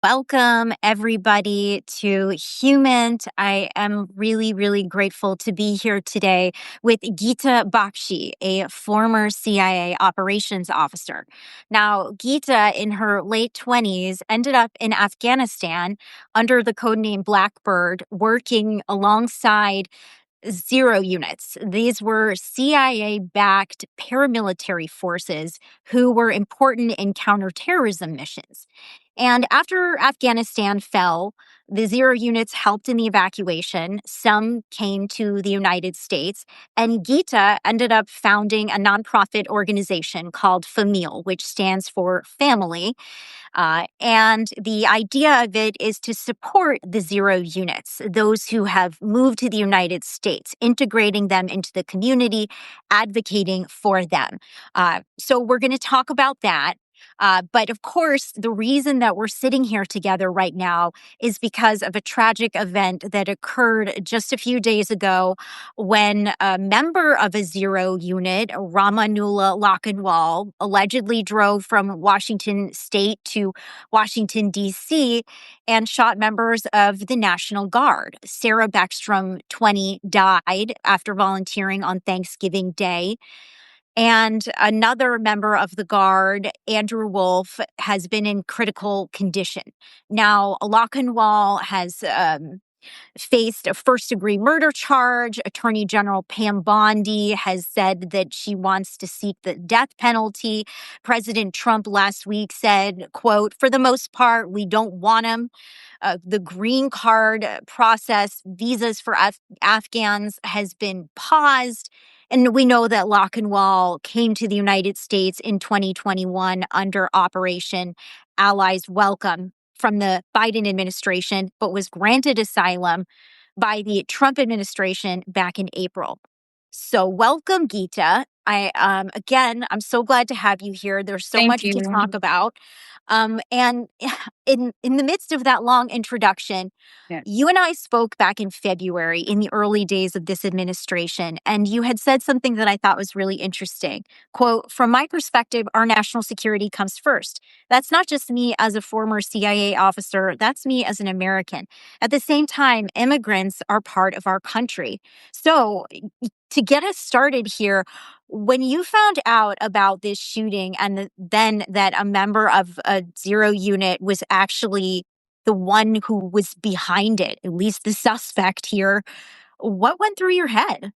Welcome, everybody, to Human. I am really, really grateful to be here today with Geeta Bakshi, a former CIA operations officer. Now, Geeta, in her late 20s, ended up in Afghanistan under the codename Blackbird, working alongside Zero units. These were CIA backed paramilitary forces who were important in counterterrorism missions. And after Afghanistan fell, the Zero units helped in the evacuation. Some came to the United States, and Geeta ended up founding a nonprofit organization called Famil, which stands for Family. And the idea of it is to support the Zero units, those who have moved to the United States, integrating them into the community, advocating for them. So we're going to talk about that. But of course, the reason that we're sitting here together right now is because of a tragic event that occurred just a few days ago when a member of a Zero unit, Rahmanullah Lakanwal, allegedly drove from Washington State to Washington, D.C., and shot members of the National Guard. Sarah Beckstrom, 20, died after volunteering on Thanksgiving Day. And another member of the Guard, Andrew Wolf, has been in critical condition. Now, Lockenwall has faced a first-degree murder charge. Attorney General Pam Bondi has said that she wants to seek the death penalty. President Trump last week said, quote, "For the most part, we don't want him." The green card process, visas for Afghans, has been paused. And we know that Lockenwall came to the United States in 2021 under Operation Allies Welcome from the Biden administration, but was granted asylum by the Trump administration back in April. So welcome, Geeta. Again, I'm so glad to have you here. There's so Thank much to you. talk about. And in the midst of that long introduction, Yeah. you and I spoke back in February in the early days of this administration, and you had said something that I thought was really interesting. Quote, "From my perspective, our national security comes first. That's not just me as a former CIA officer, that's me as an American. At the same time, immigrants are part of our country." So, to get us started here, when you found out about this shooting and then that a member of a Zero unit was actually the one who was behind it, at least the suspect here, what went through your head?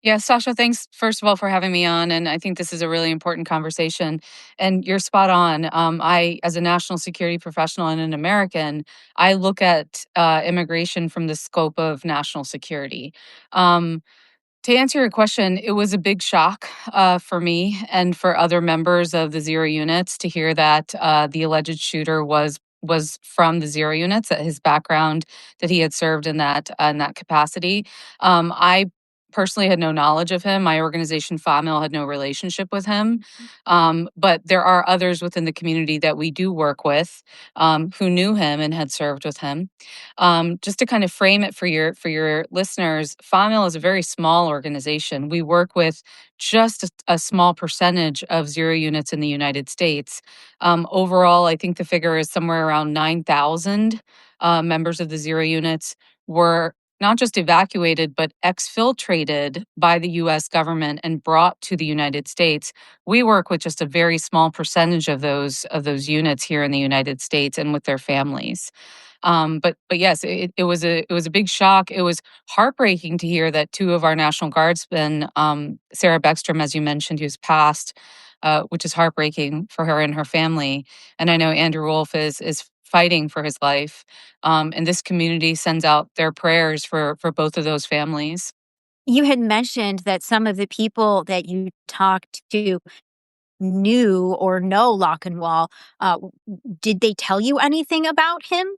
Yeah, Sasha, thanks first of all for having me on. And I think this is a really important conversation. And you're spot on. As a national security professional and an American, I look at immigration from the scope of national security. Um, to answer your question, it was a big shock for me and for other members of the Zero units to hear that the alleged shooter was from the Zero units, that his background, that he had served in that capacity. I personally had no knowledge of him. My organization, Famil, had no relationship with him. But there are others within the community that we do work with who knew him and had served with him. Just to kind of frame it for your listeners, Famil is a very small organization. We work with just a small percentage of Zero units in the United States. Overall, I think the figure is somewhere around 9,000 members of the Zero units were not just evacuated, but exfiltrated by the US government and brought to the United States. We work with just a very small percentage of those units here in the United States and with their families. But yes, it was a big shock. It was heartbreaking to hear that two of our National Guardsmen, Sarah Beckstrom, as you mentioned, who's passed, which is heartbreaking for her and her family. And I know Andrew Wolf is fighting for his life. And this community sends out their prayers for both of those families. You had mentioned that some of the people that you talked to knew or know Lockenwall. Did they tell you anything about him?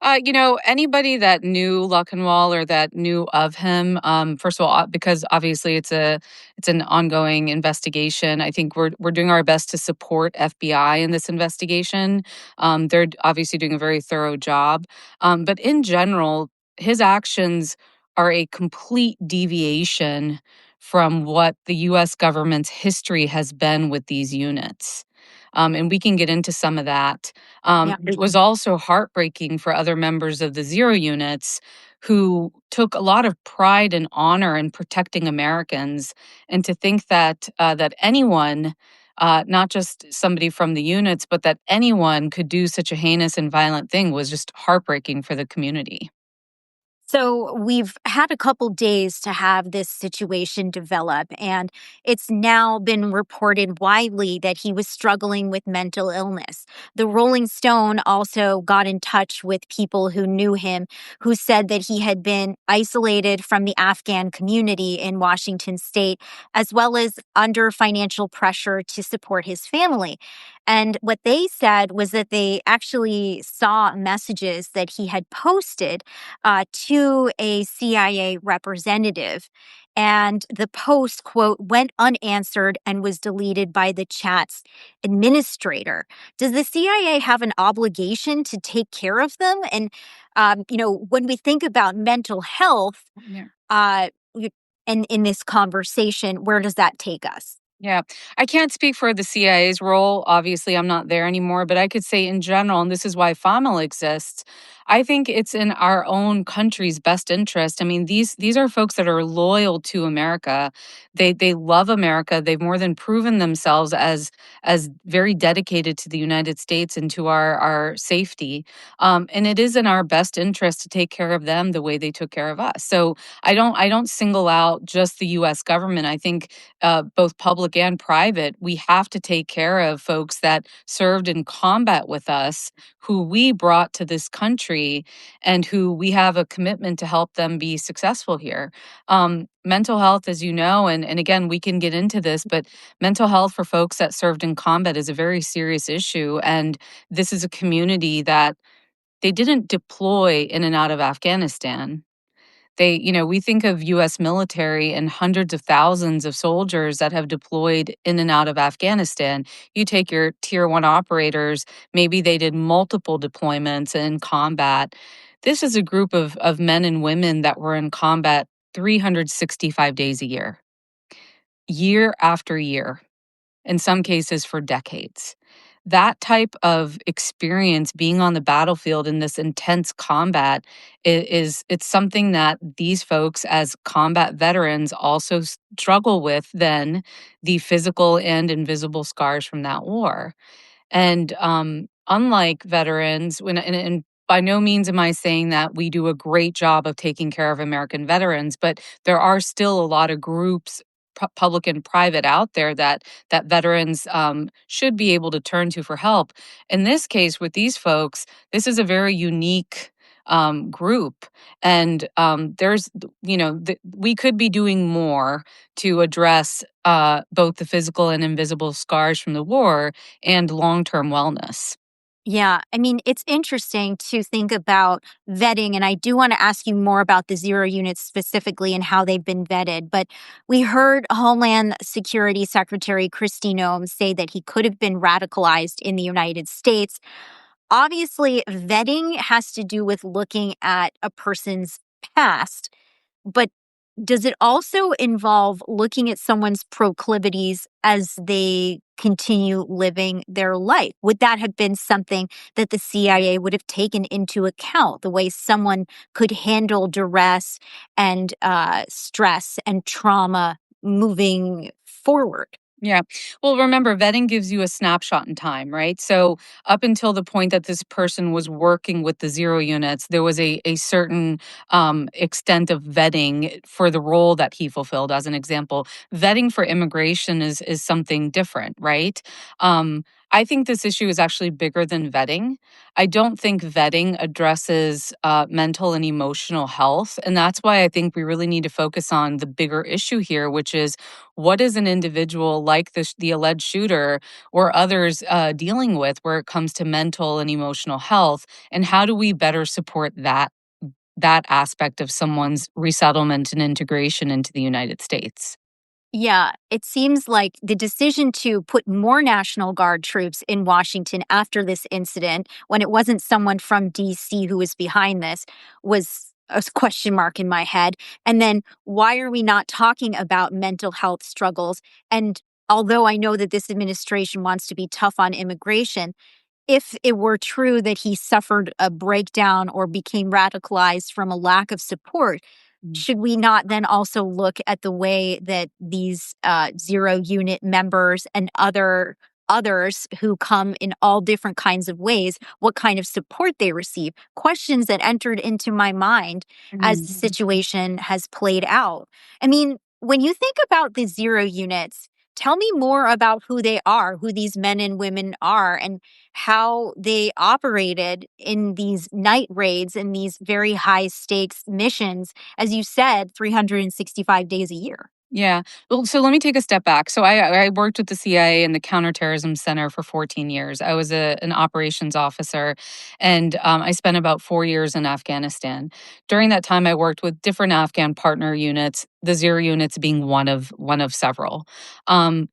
Anybody that knew Luckenwall or that knew of him, first of all, because obviously it's an ongoing investigation. I think we're doing our best to support FBI in this investigation. They're obviously doing a very thorough job, but in general, his actions are a complete deviation from what the U.S. government's history has been with these units. And we can get into some of that. Yeah. It was also heartbreaking for other members of the Zero units who took a lot of pride and honor in protecting Americans, and to think that anyone, not just somebody from the units, but that anyone could do such a heinous and violent thing was just heartbreaking for the community. So we've had a couple days to have this situation develop, and it's now been reported widely that he was struggling with mental illness. The Rolling Stone also got in touch with people who knew him, who said that he had been isolated from the Afghan community in Washington state, as well as under financial pressure to support his family. And what they said was that they actually saw messages that he had posted to a CIA representative. And the post, quote, went unanswered and was deleted by the chat's administrator. Does the CIA have an obligation to take care of them? And, when we think about mental health, Yeah. you- in this conversation, where does that take us? Yeah. I can't speak for the CIA's role. Obviously, I'm not there anymore, but I could say in general, and this is why Famil exists, I think it's in our own country's best interest. I mean, these are folks that are loyal to America. They love America. They've more than proven themselves as very dedicated to the United States and to our safety. And it is in our best interest to take care of them the way they took care of us. So I don't single out just the US government. I think both public and private, we have to take care of folks that served in combat with us, who we brought to this country, and who we have a commitment to help them be successful here. Mental health, as you know, and again, we can get into this, but mental health for folks that served in combat is a very serious issue. And this is a community that they didn't deploy in and out of Afghanistan. We think of US military and hundreds of thousands of soldiers that have deployed in and out of Afghanistan. You take your tier one operators, maybe they did multiple deployments in combat. This is a group of men and women that were in combat 365 days a year after year, in some cases for decades. That type of experience, being on the battlefield in this intense combat, it's something that these folks as combat veterans also struggle with, then the physical and invisible scars from that war. And unlike veterans, and by no means am I saying that we do a great job of taking care of American veterans, but there are still a lot of groups, public and private, out there that veterans should be able to turn to for help. In this case, with these folks, this is a very unique group, and we could be doing more to address both the physical and invisible scars from the war and long-term wellness. Yeah, I mean, it's interesting to think about vetting, and I do want to ask you more about the zero units specifically and how they've been vetted. But we heard Homeland Security Secretary Kristi Noem say that he could have been radicalized in the United States. Obviously, vetting has to do with looking at a person's past, but does it also involve looking at someone's proclivities as they continue living their life? Would that have been something that the CIA would have taken into account, the way someone could handle duress and stress and trauma moving forward? Yeah. Well, remember, vetting gives you a snapshot in time, right? So, up until the point that this person was working with the zero units, there was a certain extent of vetting for the role that he fulfilled. As an example, vetting for immigration is something different, right? Um, I think this issue is actually bigger than vetting. I don't think vetting addresses mental and emotional health. And that's why I think we really need to focus on the bigger issue here, which is, what is an individual like the alleged shooter or others dealing with where it comes to mental and emotional health, and how do we better support that aspect of someone's resettlement and integration into the United States? Yeah, it seems like the decision to put more National Guard troops in Washington after this incident, when it wasn't someone from DC who was behind this, was a question mark in my head. And then why are we not talking about mental health struggles? And although I know that this administration wants to be tough on immigration, if it were true that he suffered a breakdown or became radicalized from a lack of support, should we not then also look at the way that these zero unit members and others who come in all different kinds of ways, what kind of support they receive? Questions that entered into my mind as the situation has played out. I mean, when you think about the zero units, tell me more about who they are, who these men and women are, and how they operated in these night raids and these very high stakes missions, as you said, 365 days a year. Yeah. Well, so let me take a step back. So I worked with the CIA and the Counterterrorism Center for 14 years. I was an operations officer, and I spent about 4 years in Afghanistan. During that time, I worked with different Afghan partner units, the Zero units being one of several. Um,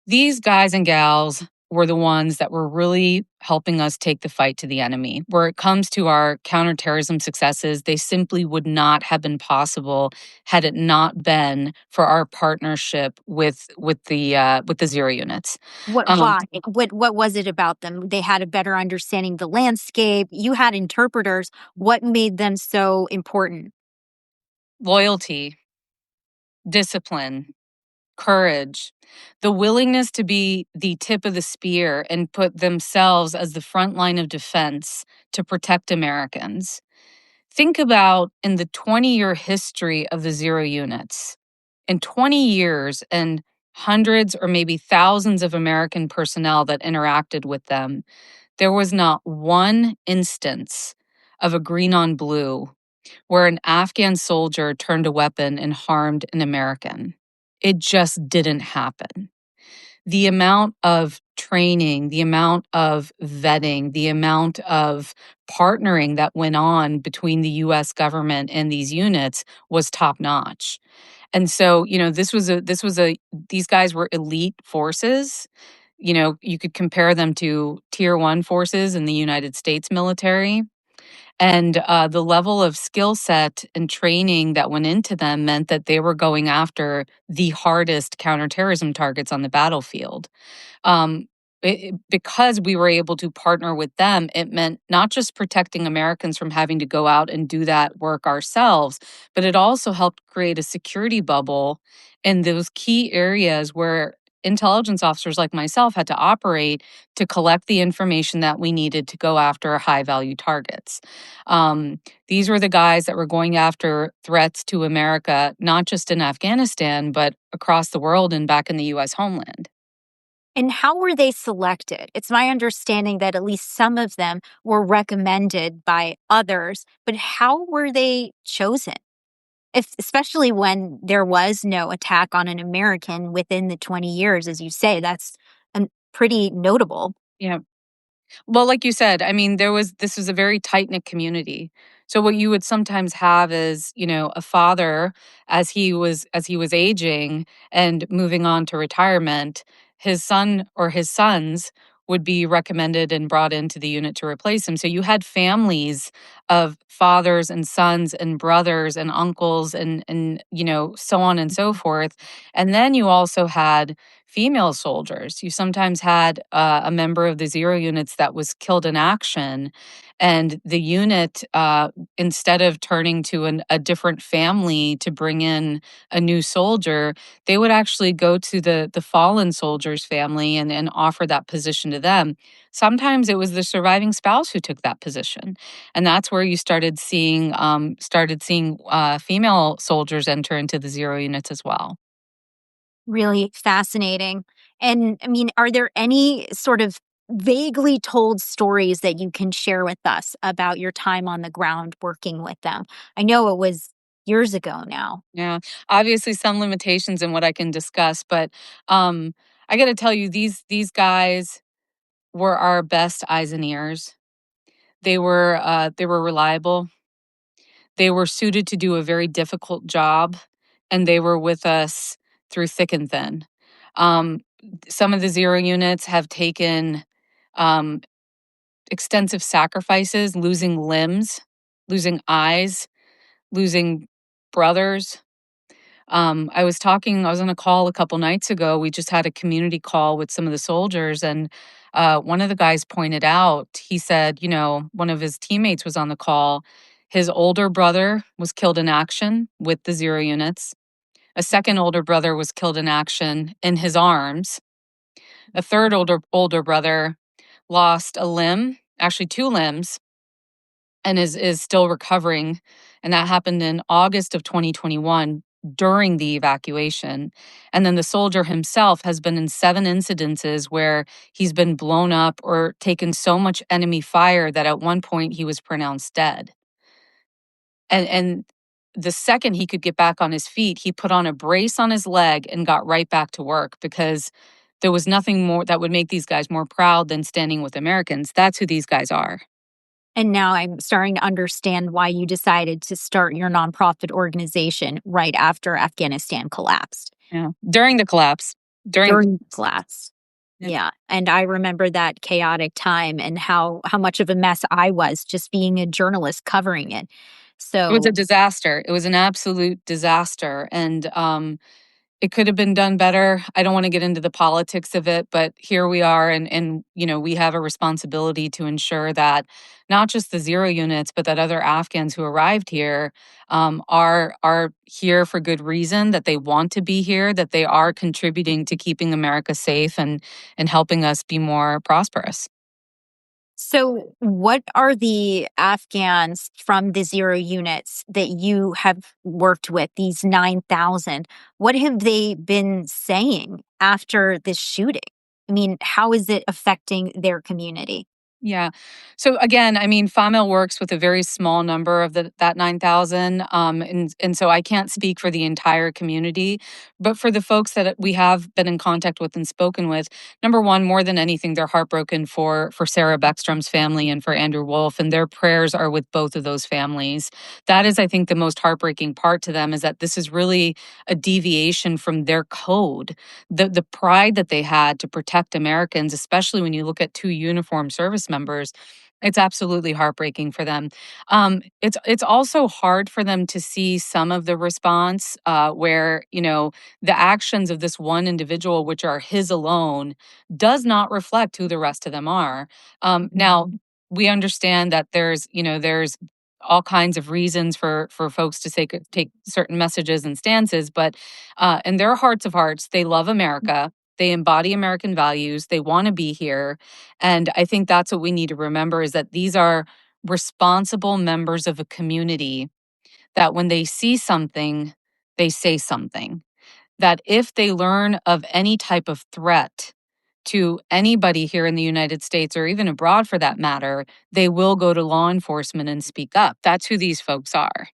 these guys and gals were the ones that were really helping us take the fight to the enemy. Where it comes to our counterterrorism successes, they simply would not have been possible had it not been for our partnership with the Zero units. Um, Why? What was it about them? They had a better understanding of the landscape. You had interpreters. What made them so important? Loyalty, discipline, courage, the willingness to be the tip of the spear and put themselves as the front line of defense to protect Americans. Think about in the 20-year history of the Zero units. In 20 years and hundreds or maybe thousands of American personnel that interacted with them, there was not one instance of a green on blue where an Afghan soldier turned a weapon and harmed an American. It just didn't happen. The amount of training, the amount of vetting, the amount of partnering that went on between the US government and these units was top notch. And so, these guys were elite forces. You could compare them to tier 1 forces in the United States military. And the level of skill set and training that went into them meant that they were going after the hardest counterterrorism targets on the battlefield. Um, because we were able to partner with them, it meant not just protecting Americans from having to go out and do that work ourselves, but it also helped create a security bubble in those key areas where intelligence officers like myself had to operate to collect the information that we needed to go after high value targets. These were the guys that were going after threats to America, not just in Afghanistan, but across the world and back in the US homeland. And how were they selected? It's my understanding that at least some of them were recommended by others, but how were they chosen? If, especially when there was no attack on an American within the 20 years, as you say, that's pretty notable. Yeah. Well, like you said, I mean, this was a very tight-knit community. So what you would sometimes have is, a father as he was aging and moving on to retirement, his son or his sons would be recommended and brought into the unit to replace him. So you had families of fathers and sons and brothers and uncles and so on and so forth. And then you also had female soldiers. You sometimes had a member of the Zero units that was killed in action, and the unit, instead of turning to a different family to bring in a new soldier, they would actually go to the fallen soldier's family and offer that position to them. Sometimes it was the surviving spouse who took that position, and that's where you started seeing female soldiers enter into the Zero units as well. Really fascinating. And I mean, are there any sort of vaguely told stories that you can share with us about your time on the ground working with them? I know it was years ago now. Yeah, obviously some limitations in what I can discuss, but um, I got to tell you, these guys were our best eyes and ears. They were reliable. They were suited to do a very difficult job, and they were with us through thick and thin. Um, some of the Zero units have taken um, extensive sacrifices, losing limbs, losing eyes, losing brothers, I was on a call a couple nights ago. We just had a community call with some of the soldiers, and one of the guys pointed out, he said, one of his teammates was on the call. His older brother was killed in action with the zero units. A second older brother was killed in action in his arms. A third older brother lost a limb, actually two limbs, and is still recovering. And that happened in August of 2021 during the evacuation. And then the soldier himself has been in 7 incidences where he's been blown up or taken so much enemy fire that at one point he was pronounced dead. And the second he could get back on his feet, he put on a brace on his leg and got right back to work, because there was nothing more that would make these guys more proud than standing with Americans. That's who these guys are. And now I'm starting to understand why you decided to start your nonprofit organization right after Afghanistan collapsed. Yeah. During the collapse. During the collapse. Yeah. Yeah. And I remember that chaotic time and how much of a mess I was just being a journalist covering it. It was a So disaster. It was an absolute disaster. And it could have been done better. I don't want to get into the politics of it, but here we are, and we have a responsibility to ensure that not just the zero units, but that other Afghans who arrived here are here for good reason, that they want to be here, that they are contributing to keeping America safe and helping us be more prosperous. So, what are the Afghans from the zero units that you have worked with, these 9,000? What have they been saying after this shooting? I mean, how is it affecting their community? Yeah. So again, I mean, Famil works with a very small number of that 9,000, and so I can't speak for the entire community, but for the folks that we have been in contact with and spoken with, number one, more than anything, they're heartbroken for Sarah Beckstrom's family and for Andrew Wolf, and their prayers are with both of those families. That is, I think, the most heartbreaking part to them, is that this is really a deviation from their code. The pride that they had to protect Americans, especially when you look at 2 uniformed service members, it's absolutely heartbreaking for them. It's also hard for them to see some of the response, where the actions of this one individual, which are his alone, does not reflect who the rest of them are. Now we understand that there's all kinds of reasons for folks to take certain messages and stances, but in their hearts of hearts, they love America. They embody American values. They want to be here. And I think that's what we need to remember, is that these are responsible members of a community, that when they see something, they say something. That if they learn of any type of threat to anybody here in the United States, or even abroad for that matter, they will go to law enforcement and speak up. That's who these folks are.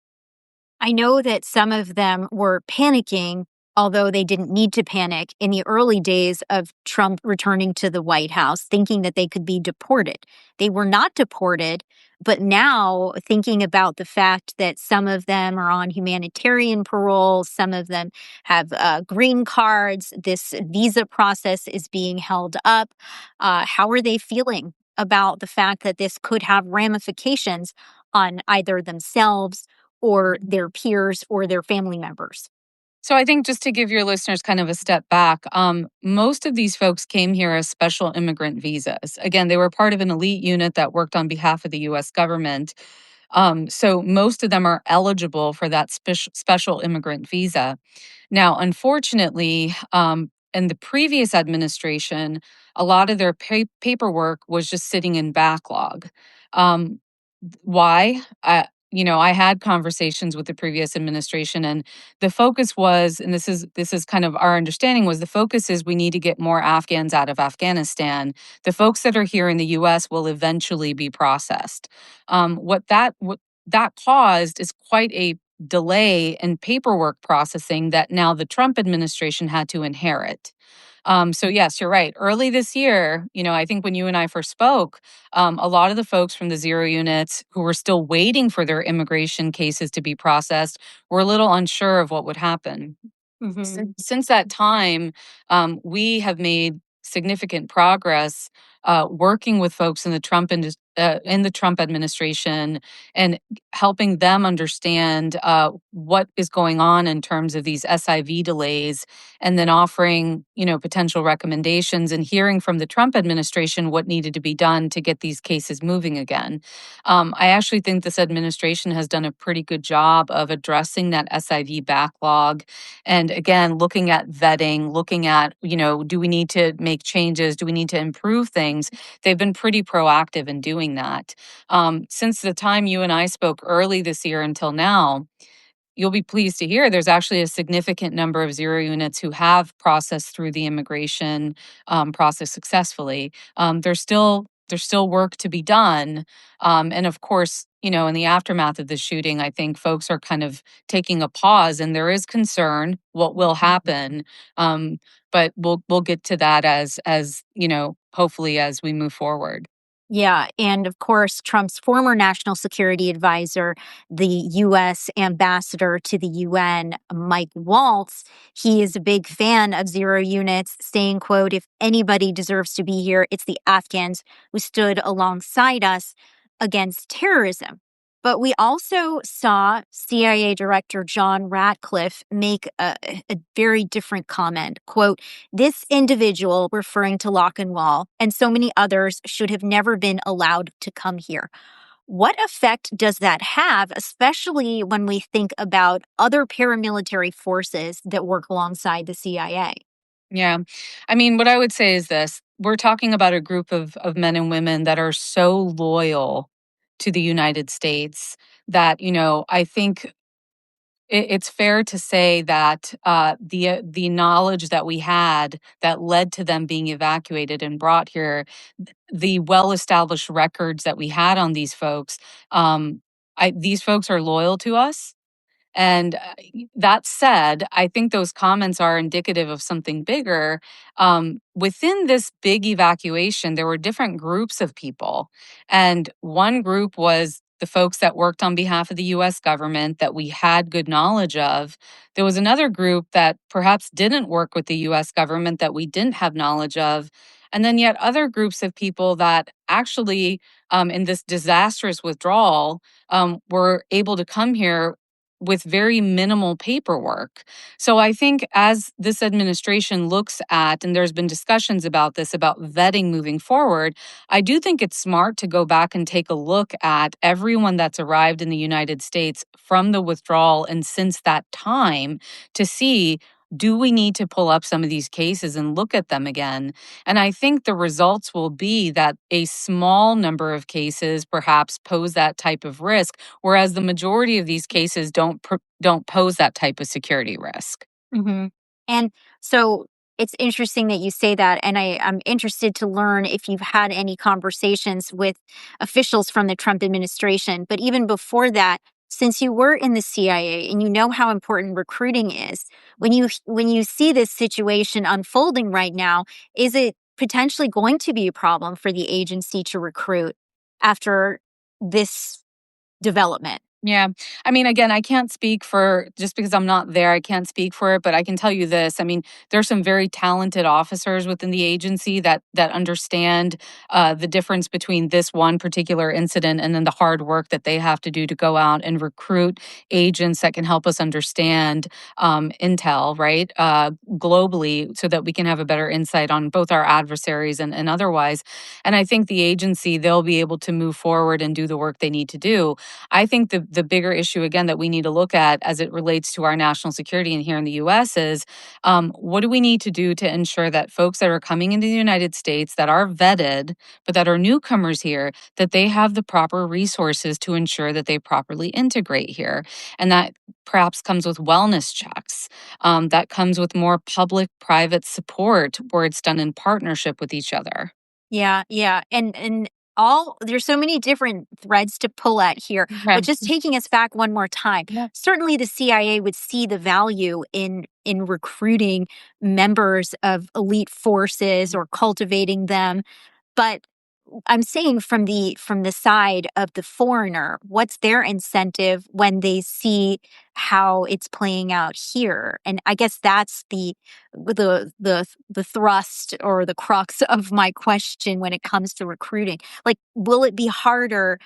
I know that some of them were panicking, although they didn't need to panic in the early days of Trump returning to the White House, thinking that they could be deported. They were not deported, but now thinking about the fact that some of them are on humanitarian parole, some of them have green cards, this visa process is being held up. How are they feeling about the fact that this could have ramifications on either themselves or their peers or their family members? So I think, just to give your listeners kind of a step back, most of these folks came here as special immigrant visas. Again, they were part of an elite unit that worked on behalf of the U.S. government. So most of them are eligible for that special immigrant visa. Now, unfortunately, in the previous administration, a lot of their paperwork was just sitting in backlog. Um, why? I had conversations with the previous administration, and the focus was, and this is kind of our understanding, was the focus is we need to get more Afghans out of Afghanistan. The folks that are here in the U.S. will eventually be processed. What that caused is quite a delay in paperwork processing that now the Trump administration had to inherit. So yes, you're right. Early this year, I think when you and I first spoke, a lot of the folks from the zero units who were still waiting for their immigration cases to be processed were a little unsure of what would happen. Since that time, we have made significant progress working with folks in the Trump in the Trump administration and helping them understand what is going on in terms of these SIV delays, and then offering, potential recommendations and hearing from the Trump administration what needed to be done to get these cases moving again. I actually think this administration has done a pretty good job of addressing that SIV backlog. And again, looking at vetting, looking at, do we need to make changes? Do we need to improve things? They've been pretty proactive in doing that. Since the time you and I spoke early this year until now, you'll be pleased to hear there's actually a significant number of zero units who have processed through the immigration process successfully. There's still work to be done, and of course, in the aftermath of the shooting, I think folks are kind of taking a pause, and there is concern what will happen. But we'll get to that as hopefully as we move forward. Yeah. And of course, Trump's former national security advisor, the U.S. ambassador to the UN, Mike Waltz, he is a big fan of zero units, saying, quote, if anybody deserves to be here, it's the Afghans who stood alongside us against terrorism. But we also saw CIA Director John Ratcliffe make a very different comment. Quote, this individual, referring to Lakanwal, and so many others should have never been allowed to come here. What effect does that have, especially when we think about other paramilitary forces that work alongside the CIA? Yeah. I mean, what I would say is this: we're talking about a group of men and women that are so loyal to the United States that, I think it's fair to say that the knowledge that we had that led to them being evacuated and brought here, the well established records that we had on these folks, these folks are loyal to us. And that said, I think those comments are indicative of something bigger. Within this big evacuation, there were different groups of people. And one group was the folks that worked on behalf of the US government that we had good knowledge of. There was another group that perhaps didn't work with the US government that we didn't have knowledge of. And then yet other groups of people that actually, in this disastrous withdrawal, were able to come here with very minimal paperwork. So I think as this administration looks at, and there's been discussions about this, about vetting moving forward, I do think it's smart to go back and take a look at everyone that's arrived in the United States from the withdrawal and since that time to see, do we need to pull up some of these cases and look at them again? And I think the results will be that a small number of cases perhaps pose that type of risk, whereas the majority of these cases don't pose that type of security risk. Hmm. And so it's interesting that you say that. And I'm interested to learn if you've had any conversations with officials from the Trump administration. But even before that, since you were in the CIA and you know how important recruiting is, when you see this situation unfolding right now, is it potentially going to be a problem for the agency to recruit after this development? Yeah. I mean, again, I can't speak for just because I'm not there, I can't speak for it, but I can tell you this. I mean, there's some very talented officers within the agency that understand the difference between this one particular incident and then the hard work that they have to do to go out and recruit agents that can help us understand intel, right? Globally, so that we can have a better insight on both our adversaries and otherwise. And I think the agency, they'll be able to move forward and do the work they need to do. I think the bigger issue, again, that we need to look at as it relates to our national security and here in the US is what do we need to do to ensure that folks that are coming into the United States that are vetted, but that are newcomers here, that they have the proper resources to ensure that they properly integrate here. And that perhaps comes with wellness checks. That comes with more public private support where it's done in partnership with each other. Yeah, yeah. And all there's so many different threads to pull at here. Okay. But just taking us back one more time, Yeah. certainly the CIA would see the value in recruiting members of elite forces or cultivating them. But I'm saying from the side of the foreigner, what's their incentive when they see how it's playing out here? And I guess that's the thrust or the crux of my question when it comes to recruiting. Like, will it be harder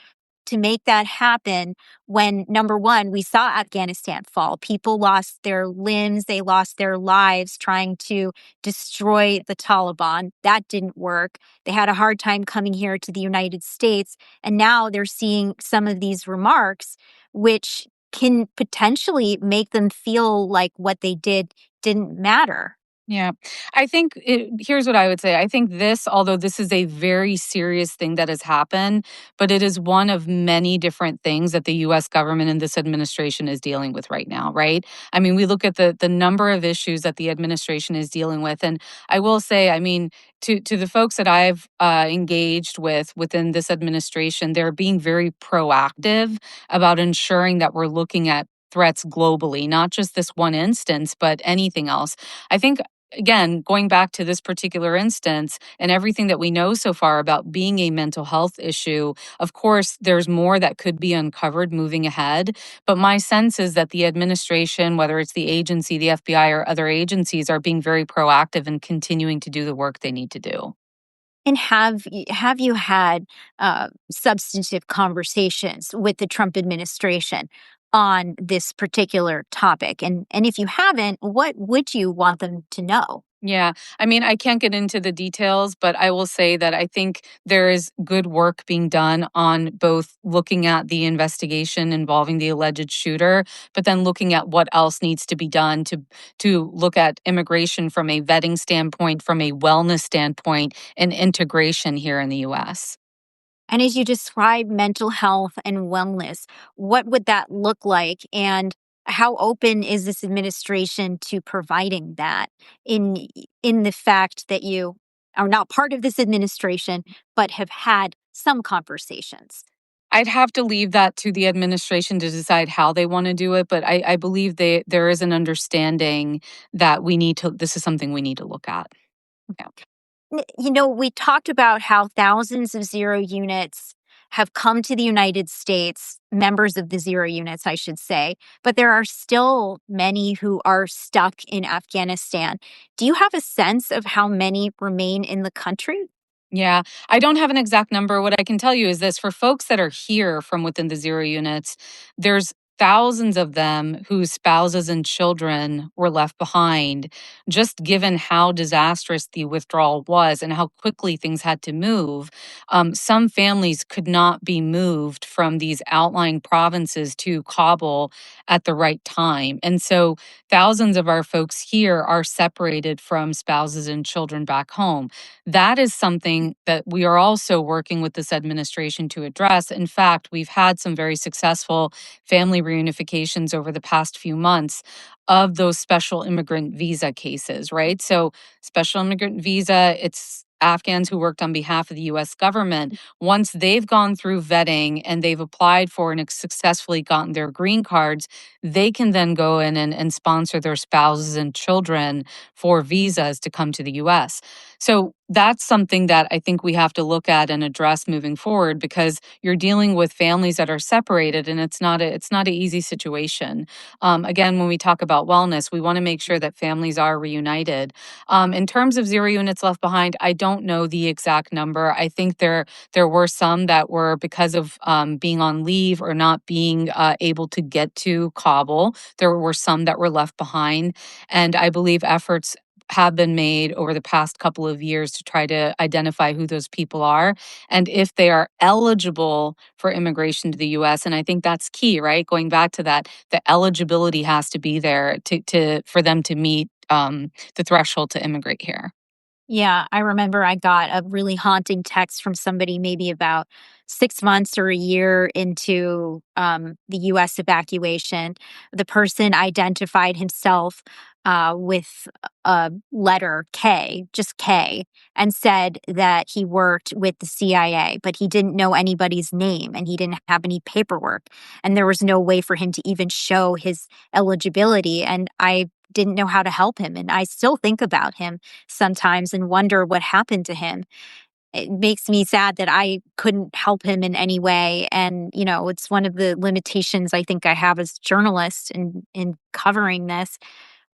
to make that happen when, number one, we saw Afghanistan fall? People lost their limbs, they lost their lives trying to destroy the Taliban. That didn't work. They had a hard time coming here to the United States. And now they're seeing some of these remarks, which can potentially make them feel like what they did didn't matter. Yeah. Here's what I would say. I think this, although this is a very serious thing that has happened, but it is one of many different things that the US government and this administration is dealing with right now, right? I mean, we look at the number of issues that the administration is dealing with. And I will say, I mean, to the folks that I've engaged with within this administration, they're being very proactive about ensuring that we're looking at threats globally, not just this one instance, but anything else. I think again, going back to this particular instance and everything that we know so far about being a mental health issue, of course, there's more that could be uncovered moving ahead. But my sense is that the administration, whether it's the agency, the FBI, or other agencies, are being very proactive and continuing to do the work they need to do. And have you had substantive conversations with the Trump administration on this particular topic? And if you haven't, what would you want them to know? Yeah. I mean, I can't get into the details, but I will say that I think there is good work being done on both looking at the investigation involving the alleged shooter, but then looking at what else needs to be done to look at immigration from a vetting standpoint, from a wellness standpoint, and integration here in the US. And as you describe mental health and wellness, what would that look like? And how open is this administration to providing that in the fact that you are not part of this administration, but have had some conversations? I'd have to leave that to the administration to decide how they want to do it, but I believe there is an understanding that this is something we need to look at. Yeah. You know, we talked about how thousands of zero units have come to the United States, members of the zero units, I should say, but there are still many who are stuck in Afghanistan. Do you have a sense of how many remain in the country? Yeah, I don't have an exact number. What I can tell you is this: for folks that are here from within the zero units, there's thousands of them whose spouses and children were left behind, just given how disastrous the withdrawal was and how quickly things had to move. Some families could not be moved from these outlying provinces to Kabul at the right time. And so thousands of our folks here are separated from spouses and children back home. That is something that we are also working with this administration to address. In fact, we've had some very successful family reunifications over the past few months of those special immigrant visa cases, right? So, special immigrant visa, it's Afghans who worked on behalf of the US government. Once they've gone through vetting and they've applied for and successfully gotten their green cards, they can then go in and sponsor their spouses and children for visas to come to the US. So that's something that I think we have to look at and address moving forward, because you're dealing with families that are separated, and it's not an easy situation. Again, when we talk about wellness, we want to make sure that families are reunited. In terms of zero units left behind, I don't know the exact number. I think there were some that were, because of being on leave or not being able to get to Kabul, there were some that were left behind, and I believe efforts have been made over the past couple of years to try to identify who those people are and if they are eligible for immigration to the US. And I think that's key, right? Going back to that, the eligibility has to be there to for them to meet the threshold to immigrate here. Yeah, I remember I got a really haunting text from somebody maybe about 6 months or a year into the US evacuation. The person identified himself with a letter K, just K, and said that he worked with the CIA, but he didn't know anybody's name and he didn't have any paperwork. And there was no way for him to even show his eligibility. And I didn't know how to help him. And I still think about him sometimes and wonder what happened to him. it makes me sad that I couldn't help him in any way. And, it's one of the limitations I think I have as a journalist in covering this.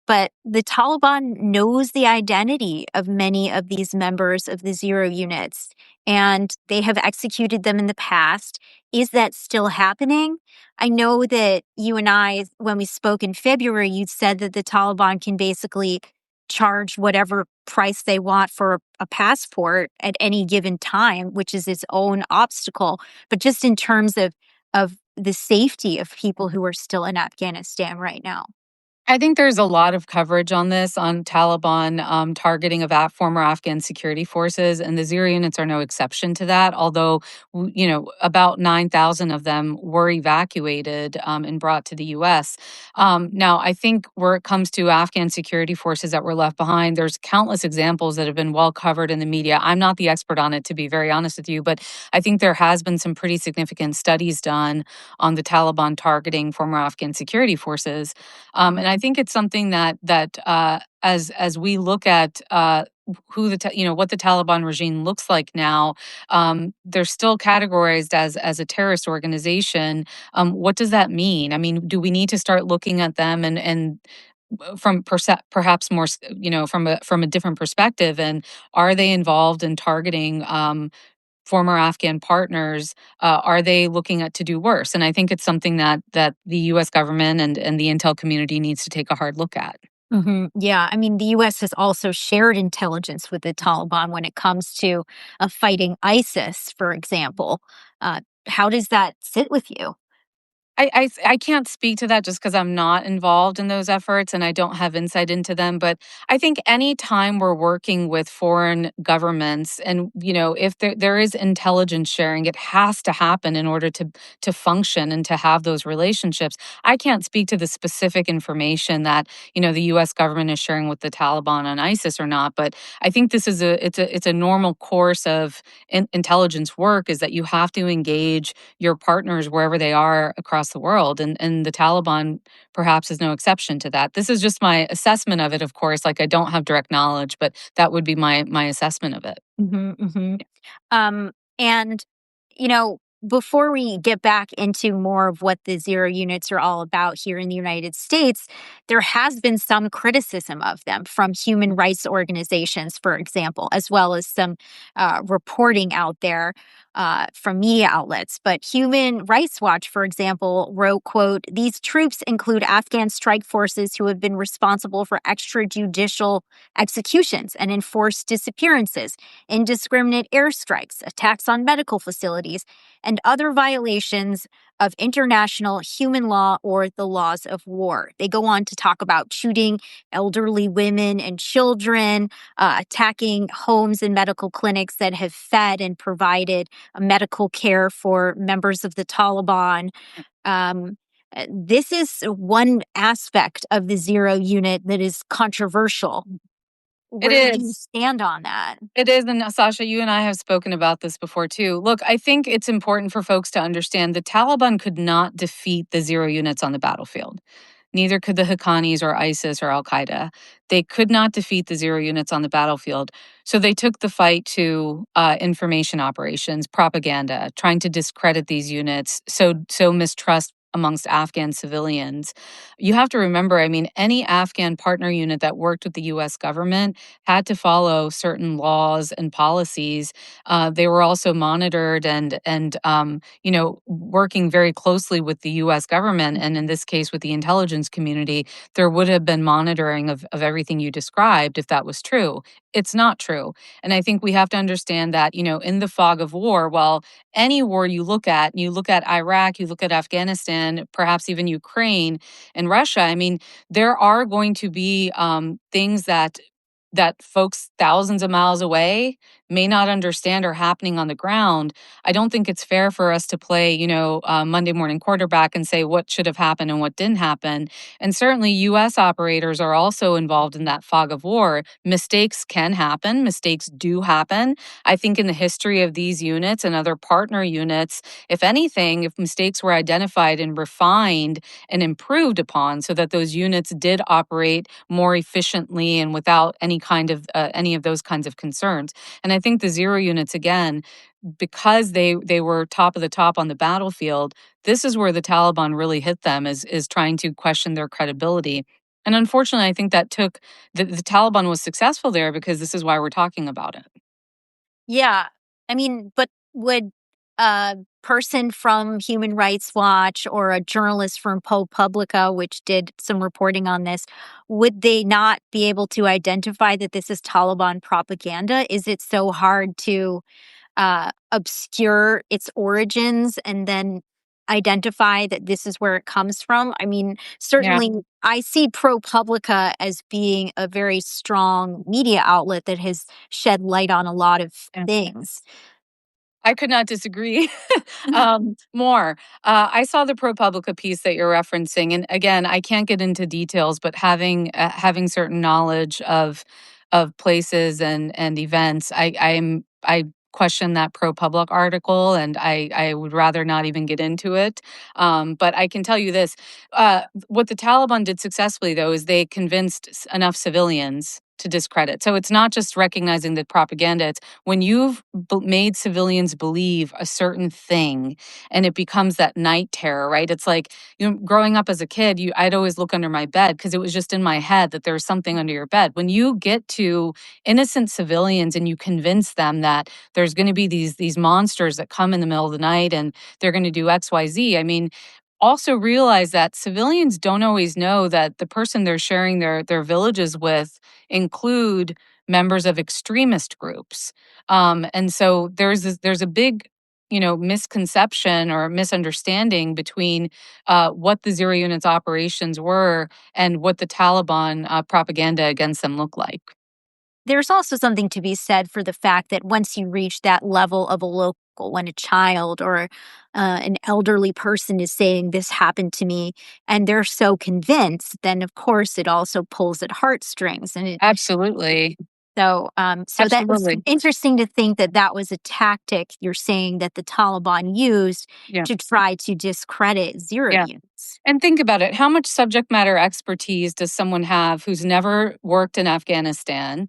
But the Taliban knows the identity of many of these members of the Zero units, and they have executed them in the past. Is that still happening? I know that you and I, when we spoke in February, you said that the Taliban can basically charge whatever price they want for a passport at any given time, which is its own obstacle. But just in terms of the safety of people who are still in Afghanistan right now. I think there's a lot of coverage on this, on Taliban targeting of former Afghan security forces, and the Zero units are no exception to that. Although, about 9,000 of them were evacuated and brought to the U.S. Now, I think where it comes to Afghan security forces that were left behind, there's countless examples that have been well covered in the media. I'm not the expert on it, to be very honest with you, but I think there has been some pretty significant studies done on the Taliban targeting former Afghan security forces. And I think it's something that as we look at what the Taliban regime looks like now, they're still categorized as a terrorist organization. What does that mean? I mean, do we need to start looking at them and from perhaps more, from a different perspective? And are they involved in targeting former Afghan partners? Are they looking at to do worse? And I think it's something that the U.S. government and the intel community needs to take a hard look at. Yeah, I mean, the U.S. has also shared intelligence with the Taliban when it comes to fighting ISIS, for example. How does that sit with you? I can't speak to that just because I'm not involved in those efforts and I don't have insight into them. But I think any time we're working with foreign governments and, if there is intelligence sharing, it has to happen in order to function and to have those relationships. I can't speak to the specific information that, the US government is sharing with the Taliban on ISIS or not. But I think this is it's a normal course of intelligence work, is that you have to engage your partners wherever they are across the world. And the Taliban perhaps is no exception to that. This is just my assessment of it, of course. Like, I don't have direct knowledge, but that would be my assessment of it. And, before we get back into more of what the Zero units are all about here in the United States, there has been some criticism of them from human rights organizations, for example, as well as some reporting out there from media outlets. But Human Rights Watch, for example, wrote, quote, "These troops include Afghan strike forces who have been responsible for extrajudicial executions and enforced disappearances, indiscriminate airstrikes, attacks on medical facilities, and other violations of international human law or the laws of war." They go on to talk about shooting elderly women and children, attacking homes and medical clinics that have fed and provided medical care for members of the Taliban. Um, this is one aspect of the Zero unit that is controversial. It Where do you is. stand on that? It is, and Sasha, you and I have spoken about this before too. Look, I think it's important for folks to understand the Taliban could not defeat the Zero units on the battlefield. Neither could the Haqqanis or ISIS or Al Qaeda. They could not defeat the Zero units on the battlefield. So they took the fight to information operations, propaganda, trying to discredit these units, so mistrust amongst Afghan civilians. You have to remember, I mean, any Afghan partner unit that worked with the US government had to follow certain laws and policies. They were also monitored and working very closely with the US government, and in this case with the intelligence community. There would have been monitoring of everything you described if that was true. It's not true. And I think we have to understand that, in the fog of war, well, any war you look at Iraq, you look at Afghanistan, perhaps even Ukraine and Russia, I mean, there are going to be things that folks thousands of miles away may not understand are happening on the ground. I don't think it's fair for us to play, Monday morning quarterback and say what should have happened and what didn't happen. And certainly U.S. operators are also involved in that fog of war. Mistakes can happen. Mistakes do happen. I think in the history of these units and other partner units, if anything, if mistakes were identified and refined and improved upon so that those units did operate more efficiently and without any any of those kinds of concerns. And I think the zero units, again, because they were top of the top on the battlefield, this is where the Taliban really hit them, is trying to question their credibility. And unfortunately, I think that took the Taliban was successful there because this is why we're talking about it. Yeah. I mean, but would a person from Human Rights Watch or a journalist from ProPublica, which did some reporting on this, would they not be able to identify that this is Taliban propaganda? Is it so hard to obscure its origins and then identify that this is where it comes from? I mean, Yeah. certainly I see ProPublica as being a very strong media outlet that has shed light on a lot of Yeah. things. I could not disagree more. I saw the ProPublica piece that you're referencing, and again, I can't get into details, but having certain knowledge of places and events, I question that ProPublic article, and I would rather not even get into it. But I can tell you this: what the Taliban did successfully, though, is they convinced enough civilians to discredit. So it's not just recognizing the propaganda; it's when you've made civilians believe a certain thing and it becomes that night terror, right? It's like, growing up as a kid, I'd always look under my bed because it was just in my head that there's something under your bed. When you get to innocent civilians and you convince them that there's going to be these monsters that come in the middle of the night and they're going to do XYZ, I mean, also realize that civilians don't always know that the person they're sharing their villages with include members of extremist groups. And so there's a big, misconception or misunderstanding between what the zero units operations were and what the Taliban propaganda against them looked like. There's also something to be said for the fact that once you reach that level of a local, when a child or an elderly person is saying, "This happened to me," and they're so convinced, then of course it also pulls at heartstrings. And Absolutely. so that was Absolutely. interesting to think that that was a tactic you're saying that the Taliban used Yeah. to try to discredit zero Yeah. units. And think about it. How much subject matter expertise does someone have who's never worked in Afghanistan,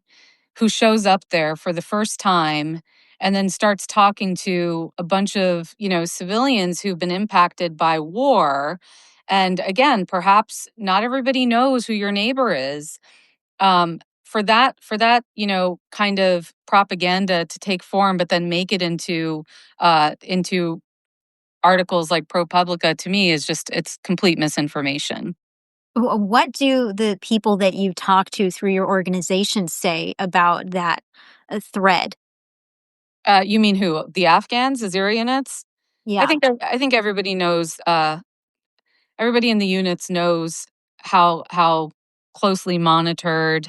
who shows up there for the first time and then starts talking to a bunch of, civilians who've been impacted by war? And again, perhaps not everybody knows who your neighbor is. For that, kind of propaganda to take form, but then make it into articles like ProPublica, to me, is just, it's complete misinformation. What do the people that you talk to through your organization say about that thread? You mean who? The Afghans, the zero units? Yeah. I think everybody knows. Everybody in the units knows how closely monitored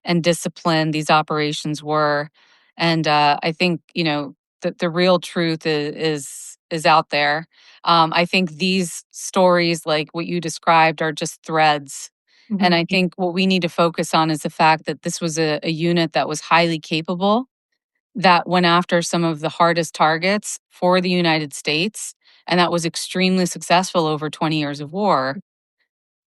and disciplined these operations were, and I think the real truth is out there. I think these stories, like what you described, are just threads. And Mhm. I think what we need to focus on is the fact that this was a unit that was highly capable, that went after some of the hardest targets for the United States, and that was extremely successful over 20 years of war.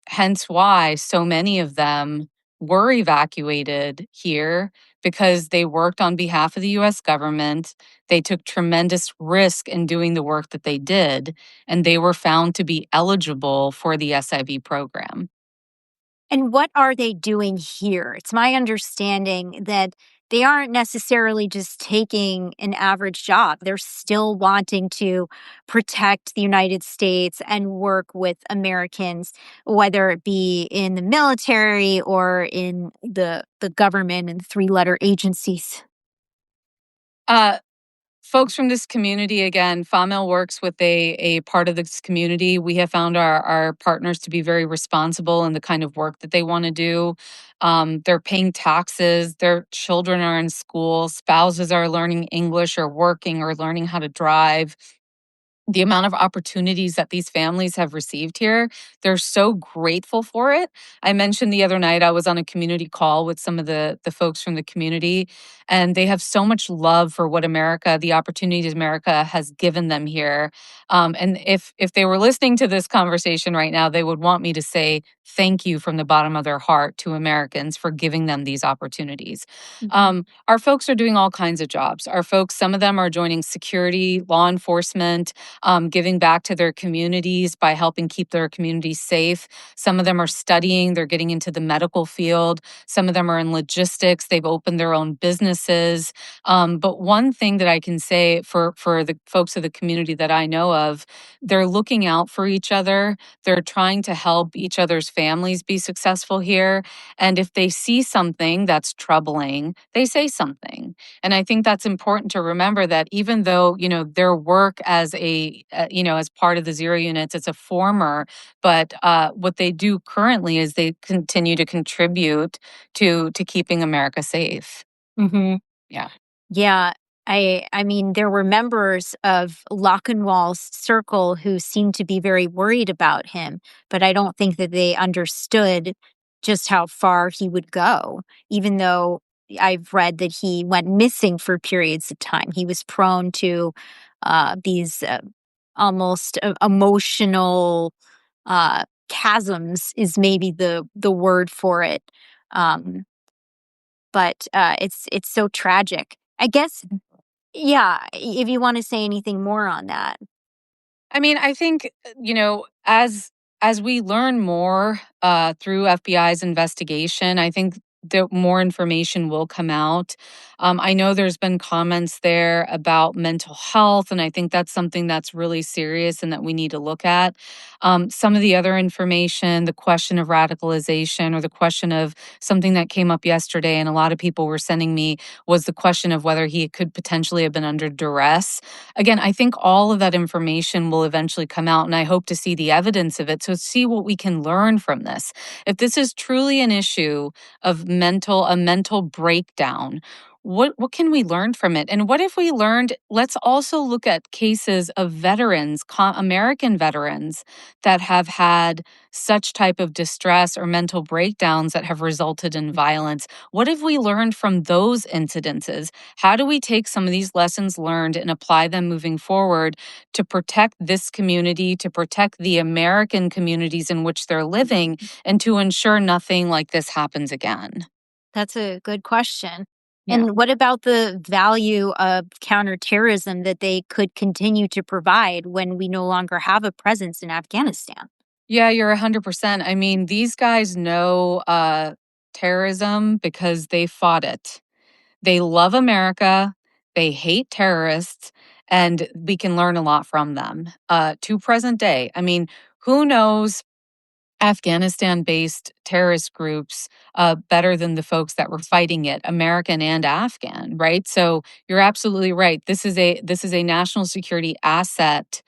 Hence why so many of them were evacuated here, because they worked on behalf of the US government. They took tremendous risk in doing the work that they did, and they were found to be eligible for the SIV program. And what are they doing here? It's my understanding that they aren't necessarily just taking an average job. They're still wanting to protect the United States and work with Americans, whether it be in the military or in the government and three-letter agencies. Uh, Folks from this community, again, Famil works with a part of this community. We have found our partners to be very responsible in the kind of work that they want to do. They're paying taxes, their children are in school, spouses are learning English or working or learning how to drive. The amount of opportunities that these families have received here, they're so grateful for it. I mentioned the other night I was on a community call with some of the folks from the community, and they have so much love for what America, the opportunities America has given them here. And if they were listening to this conversation right now, they would want me to say thank you from the bottom of their heart to Americans for giving them these opportunities. Mhm. Our folks are doing all kinds of jobs. Our folks, some of them are joining security, law enforcement, giving back to their communities by helping keep their communities safe. Some of them are studying, they're getting into the medical field. Some of them are in logistics, they've opened their own businesses. But one thing that I can say for the folks of the community that I know of, they're looking out for each other. They're trying to help each other's families be successful here. And if they see something that's troubling, they say something. And I think that's important to remember that even though, their work as as part of the zero units, it's a former, but what they do currently is they continue to contribute to keeping America safe. Mhm. Yeah. Yeah, I mean, there were members of Lakanwal's circle who seemed to be very worried about him, but I don't think that they understood just how far he would go, even though I've read that he went missing for periods of time. He was prone to these almost emotional chasms is maybe the word for it. Um, but it's so tragic. I guess yeah, if you wanna say anything more on that. I mean, I think, as we learn more through FBI's investigation, I think that more information will come out. I know there's been comments there about mental health, and I think that's something that's really serious and that we need to look at. Some of the other information, the question of radicalization, or the question of something that came up yesterday, and a lot of people were sending me, was the question of whether he could potentially have been under duress. Again, I think all of that information will eventually come out, and I hope to see the evidence of it. So, see what we can learn from this. If this is truly an issue of a mental breakdown, what can we learn from it? And what if we learned? Let's also look at cases of veterans, American veterans, that have had such type of distress or mental breakdowns that have resulted in violence. What have we learned from those incidences? How do we take some of these lessons learned and apply them moving forward to protect this community, to protect the American communities in which they're living, and to ensure nothing like this happens again? That's a good question. Yeah. And what about the value of counterterrorism that they could continue to provide when we no longer have a presence in Afghanistan? Yeah, you're 100%. I mean, these guys know terrorism because they fought it. They love America, they hate terrorists, and we can learn a lot from them. To present day, I mean, who knows Afghanistan-based terrorist groups better than the folks that were fighting it, American and Afghan, right? So you're absolutely right. This is a national security asset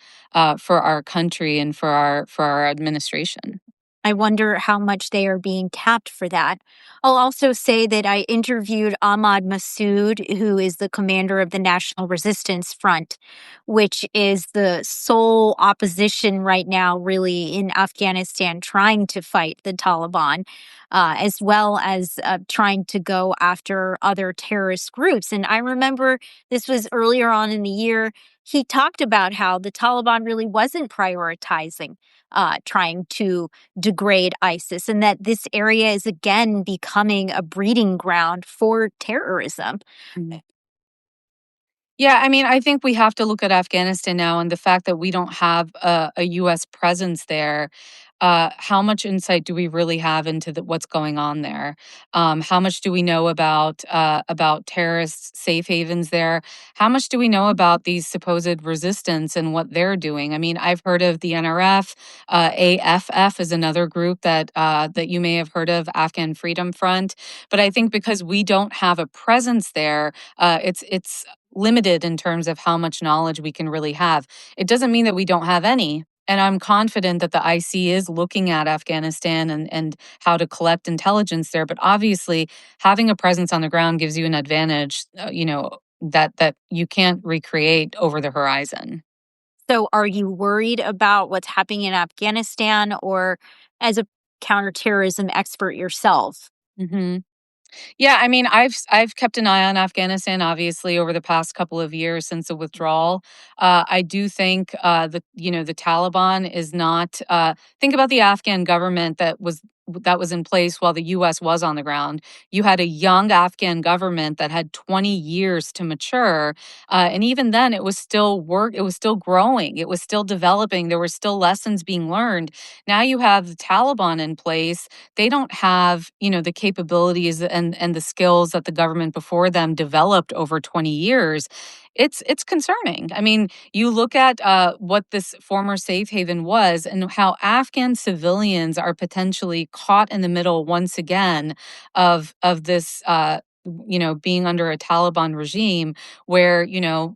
for our country and for our administration. I wonder how much they are being tapped for that. I'll also say that I interviewed Ahmad Massoud, who is the commander of the National Resistance Front, which is the sole opposition right now, really, in Afghanistan trying to fight the Taliban, as well as trying to go after other terrorist groups. And I remember this was earlier on in the year. He talked about how the Taliban really wasn't prioritizing trying to degrade ISIS, and that this area is again becoming a breeding ground for terrorism. Yeah, I mean, I think we have to look at Afghanistan now and the fact that we don't have a U.S. presence there. How much insight do we really have into what's going on there? How much do we know about terrorist safe havens there? How much do we know about these supposed resistance and what they're doing? I mean, I've heard of the NRF. AFF is another group that you may have heard of, Afghan Freedom Front. But I think because we don't have a presence there, it's limited in terms of how much knowledge we can really have. It doesn't mean that we don't have any. And I'm confident that the IC is looking at Afghanistan and how to collect intelligence there. But obviously, having a presence on the ground gives you an advantage, that you can't recreate over the horizon. So, are you worried about what's happening in Afghanistan, or as a counterterrorism expert yourself? hmm Yeah, I mean, I've kept an eye on Afghanistan, obviously, over the past couple of years since the withdrawal. I do think the Taliban is not. Think about the Afghan government that was in place while the U.S. was on the ground. You had a young Afghan government that had 20 years to mature, and even then, it was still work. It was still growing. It was still developing. There were still lessons being learned. Now you have the Taliban in place. They don't have the capabilities and the skills that the government before them developed over 20 years. It's concerning. I mean, you look at what this former safe haven was and how Afghan civilians are potentially caught in the middle once again of this being under a Taliban regime where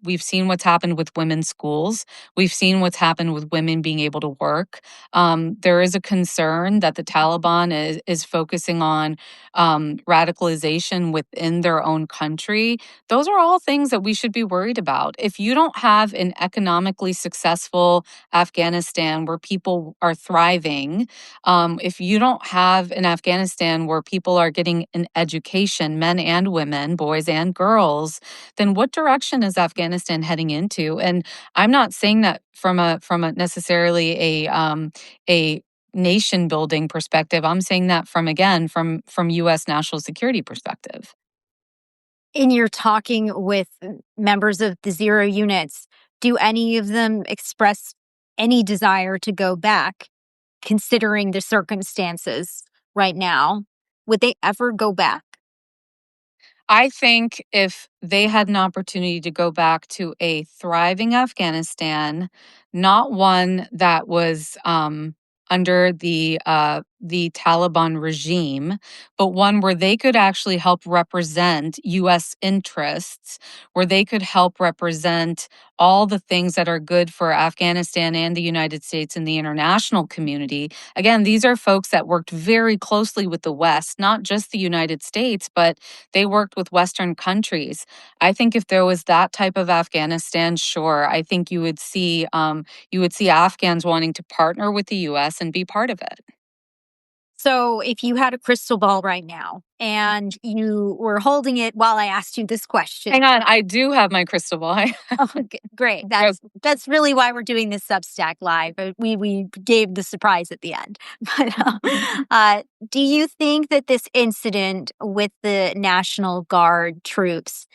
we've seen what's happened with women's schools. We've seen what's happened with women being able to work. There is a concern that the Taliban is focusing on radicalization within their own country. Those are all things that we should be worried about. If you don't have an economically successful Afghanistan where people are thriving, if you don't have an Afghanistan where people are getting an education, men and women, boys and girls, then what direction is Afghanistan heading into? And I'm not saying that from a necessarily a nation building perspective. I'm saying that from US national security perspective. In your talking with members of the Zero units, do any of them express any desire to go back, considering the circumstances right now? Would they ever go back? I think if they had an opportunity to go back to a thriving Afghanistan, not one that was under the Taliban regime, but one where they could actually help represent U.S. interests, where they could help represent all the things that are good for Afghanistan and the United States and the international community. Again, these are folks that worked very closely with the West, not just the United States, but they worked with Western countries. I think if there was that type of Afghanistan, sure, I think you would see Afghans wanting to partner with the U.S. and be part of it. So, if you had a crystal ball right now and you were holding it while I asked you this question. Hang on, I do have my crystal ball. Oh, great. Oh, That's really why we're doing this Substack live. We gave the surprise at the end. But do you think that this incident with the National Guard troops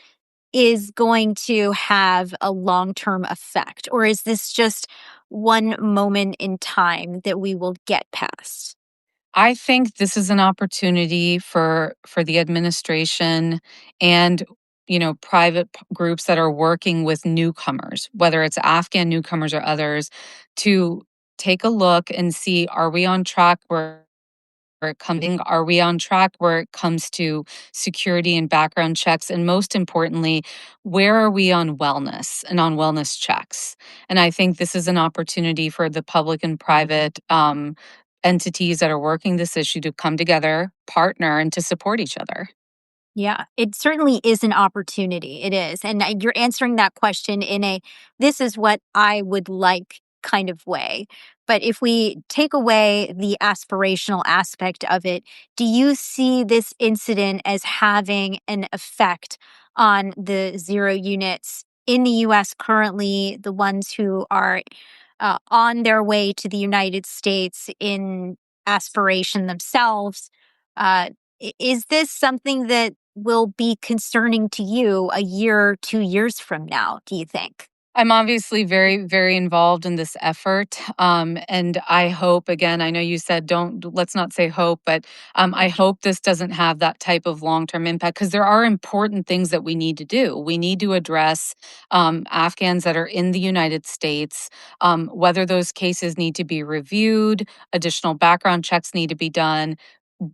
is going to have a long-term effect, or is this just one moment in time that we will get past? I think this is an opportunity for the administration and private groups that are working with newcomers, whether it's Afghan newcomers or others, to take a look and see, are we on track where it coming? Are we on track where it comes to security and background checks? And most importantly, where are we on wellness and on wellness checks? And I think this is an opportunity for the public and private entities that are working this issue to come together, partner, and to support each other. Yeah, it certainly is an opportunity. It is. And you're answering that question in a this is what I would like kind of way. But if we take away the aspirational aspect of it, do you see this incident as having an effect on the zero units in the US currently, the ones who are on their way to the United States in aspiration themselves? Uh, is this something that will be concerning to you a year, 2 years from now, do you think? I'm obviously very, very involved in this effort. And I hope, again, I know you said let's not say hope, but I hope this doesn't have that type of long term impact because there are important things that we need to do. We need to address Afghans that are in the United States, whether those cases need to be reviewed, additional background checks need to be done.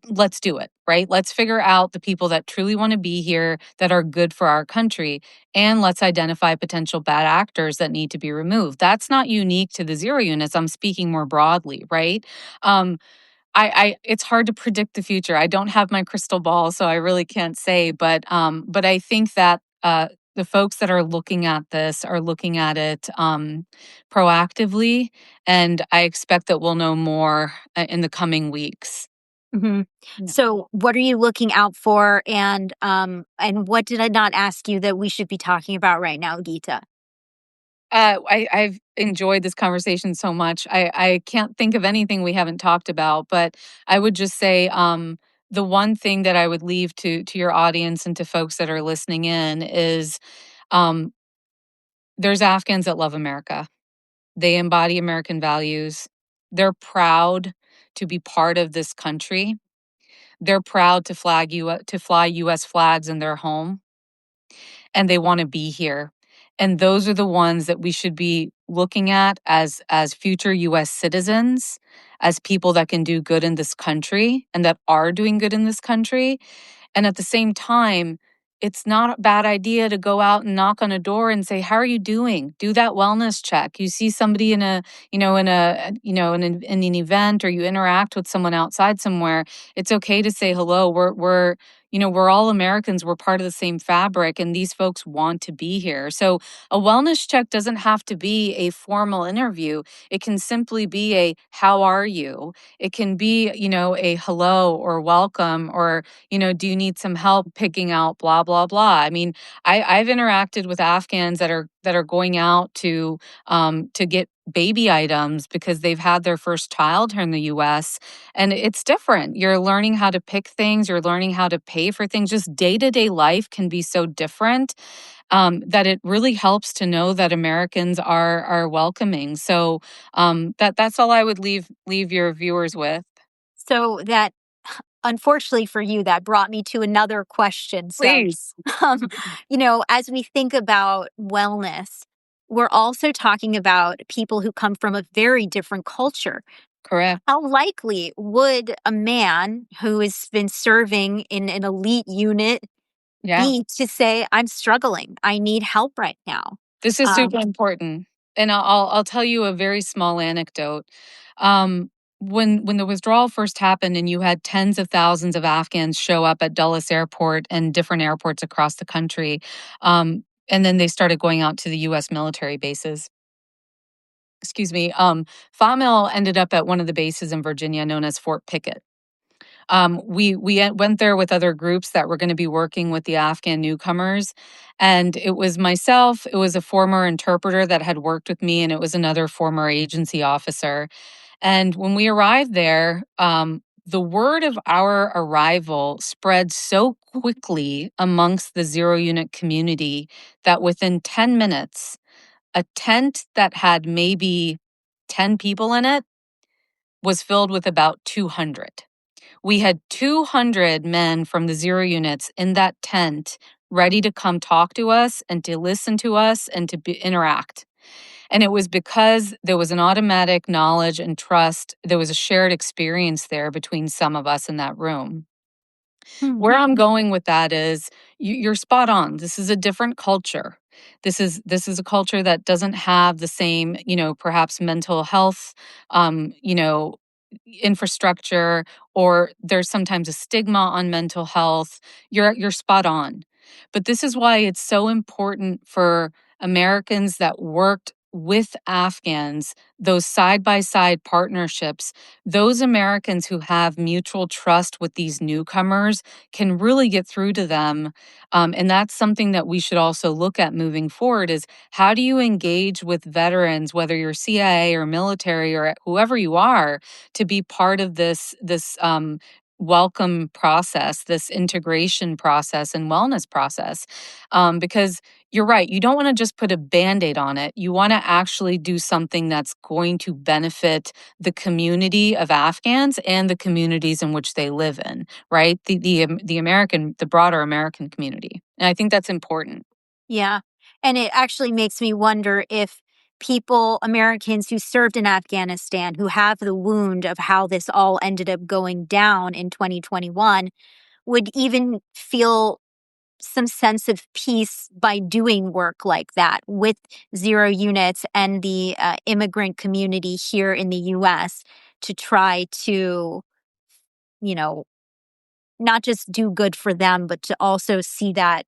Let's do it, right? Let's figure out the people that truly want to be here that are good for our country, and let's identify potential bad actors that need to be removed. That's not unique to the zero units. I'm speaking more broadly, right? Um, it's hard to predict the future. I don't have my crystal ball, so I really can't say. But I think that the folks that are looking at this are looking at it proactively, and I expect that we'll know more in the coming weeks. Hmm. Yeah. So, what are you looking out for, and what did I not ask you that we should be talking about right now, Geeta? I've enjoyed this conversation so much. I can't think of anything we haven't talked about, but I would just say the one thing that I would leave to your audience and to folks that are listening in is um, there's Afghans that love America. They embody American values. They're proud to be part of this country. They're proud to fly U.S. flags in their home, and they want to be here. And those are the ones that we should be looking at as future US citizens, as people that can do good in this country and that are doing good in this country. And at the same time, it's not a bad idea to go out and knock on a door and say, "How are you doing?" Do that wellness check. You see somebody in a, in an event, or you interact with someone outside somewhere, it's okay to say hello. We're all Americans. We're part of the same fabric, and these folks want to be here. So a wellness check doesn't have to be a formal interview. It can simply be a "How are you?" It can be, a hello or welcome, or do you need some help picking out blah, blah, blah. I mean, I've interacted with Afghans that are going out to get baby items because they've had their first child here in the US, and it's different. You're learning how to pick things, you're learning how to pay for things. Just day-to-day life can be so different, that it really helps to know that Americans are welcoming. So that's all I would leave your viewers with. So that, unfortunately for you, that brought me to another question. So, Please. um, as we think about wellness, we're also talking about people who come from a very different culture. Correct. How likely would a man who has been serving in an elite unit Yeah. be to say, "I'm struggling, I need help right now"? This is Um, super important, and I'll tell you a very small anecdote. Um, when the withdrawal first happened, and you had tens of thousands of Afghans show up at Dulles Airport and different airports across the country, and then they started going out to the U.S. military bases. Excuse me. Famil ended up at one of the bases in Virginia known as Fort Pickett. We went there with other groups that were going to be working with the Afghan newcomers, and it was myself. It was a former interpreter that had worked with me, and it was another former agency officer. And when we arrived there, the word of our arrival spread so quickly amongst the zero unit community that within 10 minutes, a tent that had maybe 10 people in it was filled with about 200. We had 200 men from the zero units in that tent ready to come talk to us and to listen to us and to interact. And it was because there was an automatic knowledge and trust. There was a shared experience there between some of us in that room. hmm, Where I'm going with that is you're spot on. This is a different culture. This is a culture that doesn't have the same, perhaps mental health, infrastructure, or there's sometimes a stigma on mental health. You're spot on. But this is why it's so important for Americans that worked with Afghans, those side by side partnerships, those Americans who have mutual trust with these newcomers can really get through to them. And that's something that we should also look at moving forward is how do you engage with veterans, whether you're CIA or military or whoever you are, to be part of this welcome process, this integration process and wellness process. Because you're right, you don't want to just put a band-aid on it. You want to actually do something that's going to benefit the community of Afghans and the communities in which they live in, right? The broader American community. And I think that's important. yeah. And it actually makes me wonder if people, Americans who served in Afghanistan, who have the wound of how this all ended up going down in 2021, would even feel some sense of peace by doing work like that with zero units and the immigrant community here in the US to try to, you know, not just do good for them, but to also see that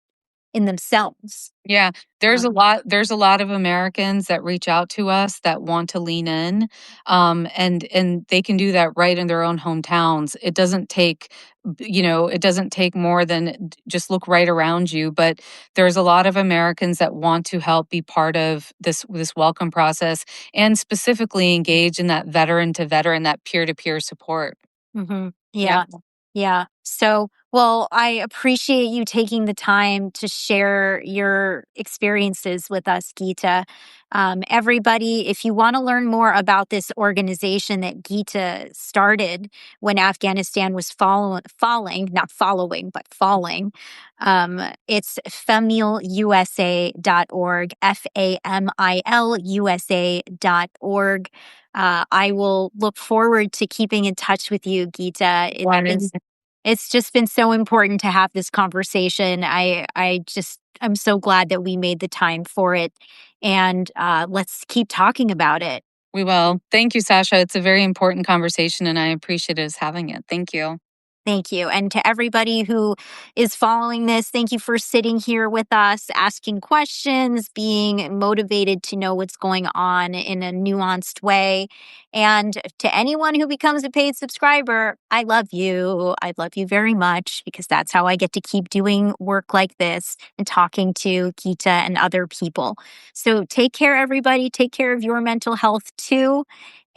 in themselves. Yeah, there's a lot of Americans that reach out to us that want to lean in, and they can do that right in their own hometowns. It doesn't take, it doesn't take more than just look right around you, but there's a lot of Americans that want to help be part of this welcome process and specifically engage in that veteran to veteran, that peer-to-peer support. Yeah. Yeah. Yeah. So, well, I appreciate you taking the time to share your experiences with us, Geeta. Everybody, if you want to learn more about this organization that Geeta started when Afghanistan was falling, not following, but falling, it's familusa.org, FAMILUSA.org. I will look forward to keeping in touch with you, Geeta. It's just been so important to have this conversation. I'm so glad that we made the time for it, and let's keep talking about it. We will. Thank you, Sasha. It's a very important conversation, and I appreciate us having it. Thank you. Thank you. And to everybody who is following this, thank you for sitting here with us, asking questions, being motivated to know what's going on in a nuanced way. And to anyone who becomes a paid subscriber, I love you. I love you very much because that's how I get to keep doing work like this and talking to Geeta and other people. So take care, everybody. Take care of your mental health too.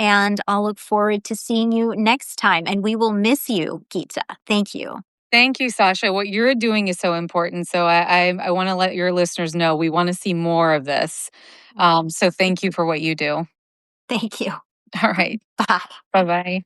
And I'll look forward to seeing you next time. And we will miss you, Geeta. Thank you. Thank you, Sasha. What you're doing is so important. So I want to let your listeners know we want to see more of this. So thank you for what you do. Thank you. All right. Bye. Bye bye.